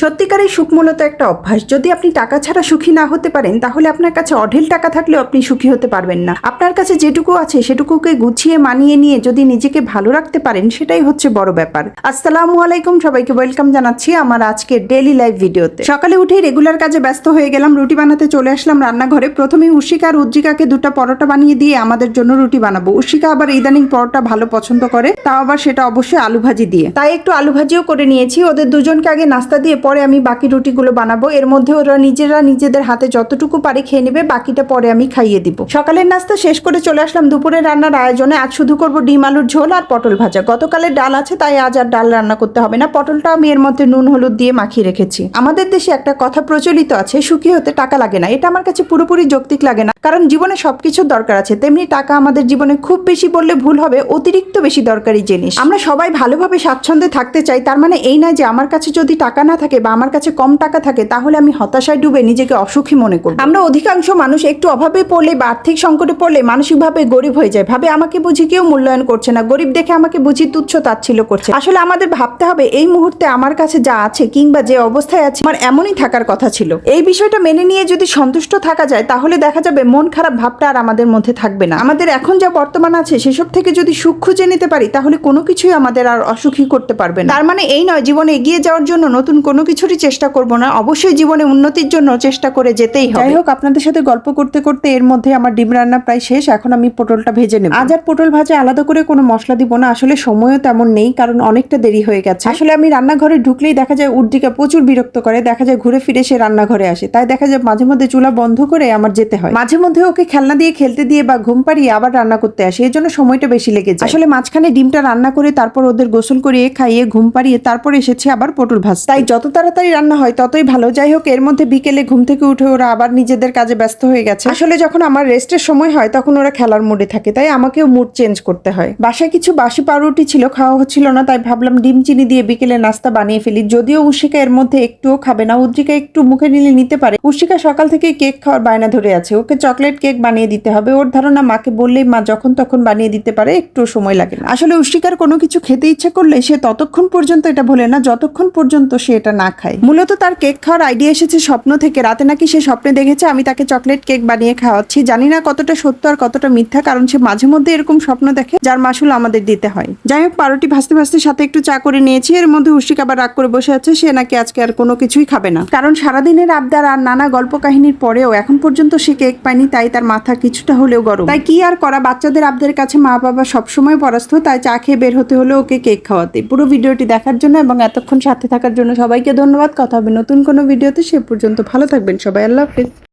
সত্যিকারের সুখ মূলত একটা অভ্যাস। যদি আপনি টাকা ছাড়া সুখী না হতে পারেন তাহলে আপনার কাছে অঢেল টাকা থাকলেও আপনি সুখী হতে পারবেন না। আপনার কাছে যেটুকু আছে সেটুকুকে গুছিয়ে মানিয়ে নিয়ে যদি নিজেকে ভালো রাখতে পারেন সেটাই হচ্ছে বড় ব্যাপার। আসসালামু আলাইকুম, সবাইকে ওয়েলকাম জানাচ্ছি আমার আজকের ডেইলি লাইফ ভিডিওতে। সকালে উঠেই রেগুলার কাজে ব্যস্ত হয়ে গেলাম, রুটি বানাতে চলে আসলাম রান্নাঘরে। প্রথমেই উশিকা আর উজ্জিকাকে দুটো পরোটা বানিয়ে দিয়ে আমাদের জন্য রুটি বানাবো। উশিকা আবার ইদানিং পরোটা ভালো পছন্দ করে, তাও আবার সেটা অবশ্যই আলু ভাজি দিয়ে, তাই একটু আলু ভাজিও করে নিয়েছি। ওদের দুজনকে আগে নাস্তা দিয়ে পরে আমি বাকি রুটিগুলো বানাবো। এর মধ্যে ওরা নিজেরা নিজেদের হাতে যতটুকু পারে খেয়ে নেবে, বাকিটা পরে আমি খাইয়ে দিব। সকালের নাস্তা শেষ করে চলে আসলাম দুপুরের রান্নার আয়োজনে। আজ শুধু করব ডিম আলুর ঝোল আর পটল ভাজা। গতকালের ডাল আছে, তাই আজ আর ডাল রান্না করতে হবে না। পটলটা আমি এর মধ্যে নুন হলুদ দিয়ে মাখিয়ে রেখেছি। আমাদের দেশে একটা কথা প্রচলিত আছে, সুখী হতে টাকা লাগে না। এটা আমার কাছে পুরোপুরি যৌক্তিক লাগে না, কারণ জীবনে সবকিছুর দরকার আছে। তেমনি টাকা আমাদের জীবনে খুব বেশি বললে ভুল হবে, অতিরিক্ত বেশি দরকারি জিনিস। আমরা সবাই ভালোভাবে স্বাচ্ছন্দ্যে থাকতে চাই, তার মানে এই নয় যে আমার কাছে যদি টাকা না থাকে বা আমার কাছে কম টাকা থাকে তাহলে আমি হতাশায় ডুবে নিজেকে অসুখী মনে করব। আমরা অধিকাংশ মানুষ একটু অভাবে পড়লে বা আর্থিক সংকটে পড়লে মানসিকভাবে গরিব হয়ে যায়, ভাবে আমাকে বুঝি কেউ মূল্যায়ন করছে না, গরিব দেখে আমাকে বুঝি তুচ্ছ তাচ্ছিল্য করছে। আসলে আমাদের ভাবতে হবে এই মুহূর্তে আমার কাছে যা আছে কিংবা যে অবস্থায় আছে আমার এমনই থাকার কথা ছিল। এই বিষয়টা মেনে নিয়ে যদি সন্তুষ্ট থাকা যায় তাহলে দেখা যাবে মন খারাপ ভাবটা আর আমাদের মধ্যে থাকবে না। আমাদের এখন যা বর্তমান আছে সেসব থেকে যদি সুখ খুঁজে নিতে পারি তাহলে কোনো কিছুই আমাদের আর অসুখী করতে পারবে না। তার মানে এই নয় জীবনে এগিয়ে যাওয়ার জন্য নতুন কোনো কিছুরই চেষ্টা করব না, অবশ্যই জীবনে উন্নতির জন্য চেষ্টা করে যেতেই হবে। যাই হোক, আপনাদের সাথে গল্প করতে করতে এর মধ্যে আমার ডিম রান্না প্রায় শেষ। এখন আমি পটলটা ভেজে নেব। আজ আর পটল ভাজা আলাদা করে কোনো মশলা দিব না, আসলে সময়ও তেমন নেই, কারণ অনেকটা দেরি হয়ে গেছে। আসলে আমি রান্নাঘরে ঢুকলেই দেখা যায় উর্জিকা প্রচুর বিরক্ত করে, দেখা যায় ঘুরে ফিরে সে রান্নাঘরে আসে, তাই দেখা যায় মাঝে মধ্যে চুলা বন্ধ করে আমার যেতে হয়। মাঝে মধ্যে ওকে খেলনা দিয়ে খেলতে দিয়ে বা ঘুম পাড়িয়ে আবার রান্না করতে আসে, এর জন্য সময়টা বেশি লেগে যায়। আসলে মাঝখানে ডিমটা রান্না করে তারপর ওদের গোসল করিয়ে খাইয়ে ঘুম পাড়িয়ে তারপর এসেছি আবার পটল ভাজ, তাই যত তাড়াতাড়ি রান্না হয় ততই ভালো। যাই হোক, এর মধ্যে বিকেলে ঘুম থেকে উঠে ওরা আবার নিজেদের কাজে ব্যস্ত হয়ে গেছে। আসলে যখন আমার রেস্টের সময় হয় তখন ওরা খেলার মুডে থাকে, তাই আমাকেও মুড চেঞ্জ করতে হয়। বাসায় কিছু বাসি পাউরুটি ছিল, খাওয়া হচ্ছিল না, তাই ভাবলাম ডিম চিনি দিয়ে বিকেলে নাস্তা বানিয়ে ফেলি। যদিও উশিকা এর মধ্যে একটুও খাবে না, উজ্জিকা একটু মুখে নিলে নিতে পারে। উশিকা সকাল থেকে কেক খাওয়ার বায়না ধরে আছে, ওকে চকলেট কেক বানিয়ে দিতে হবে। ওর ধারণা মাকে বললেই মা যখন তখন বানিয়ে দিতে পারে, একটু সময় লাগে না। আসলে উশিকার কোনো কিছু খেতে ইচ্ছে করলে সে ততক্ষণ পর্যন্ত এটা ভোলে না যতক্ষণ পর্যন্ত সে এটা না খায়। মূলত তার কেক খাওয়ার আইডিয়া এসেছে স্বপ্ন থেকে। রাতে নাকি সে স্বপ্নে দেখেছে আমি তাকে চকলেট কেক বানিয়ে খাওয়াচ্ছি। জানি না কতটা সত্য আর কতটা মিথ্যা, কারণ সে মাঝে মধ্যে এরকম স্বপ্ন দেখে যার মাসুল আমাদের দিতে হয়। যাই হোক, পাউরুটি ভাজতে ভাজতে সাথে একটু চা করে নিয়েছি। এর মধ্যে উশিকা আবার রাগ করে বসে আছে, সে নাকি আজকে আর কোনো কিছুই খাবে না, কারণ সারাদিনের আবদার আর নানা গল্প কাহিনীর পরেও এখন পর্যন্ত সে কেক পায়নি, তাই তার মাথা কিছুটা হলেও গরম। তাই কি আর করা, বাচ্চাদের আবদারের কাছে মা বাবা সবসময় পরাস্ত, তাই চা খেয়ে বের হতে হলে ওকে কেক খাওয়াতে। পুরো ভিডিওটি দেখার জন্য এবং এতক্ষণ সাথে থাকার জন্য সবাইকে ধন্যবাদ। কথা হবে নতুন কোনো ভিডিওতে, সে পর্যন্ত ভালো থাকবেন সবাই। আল্লাহ হাফেজ।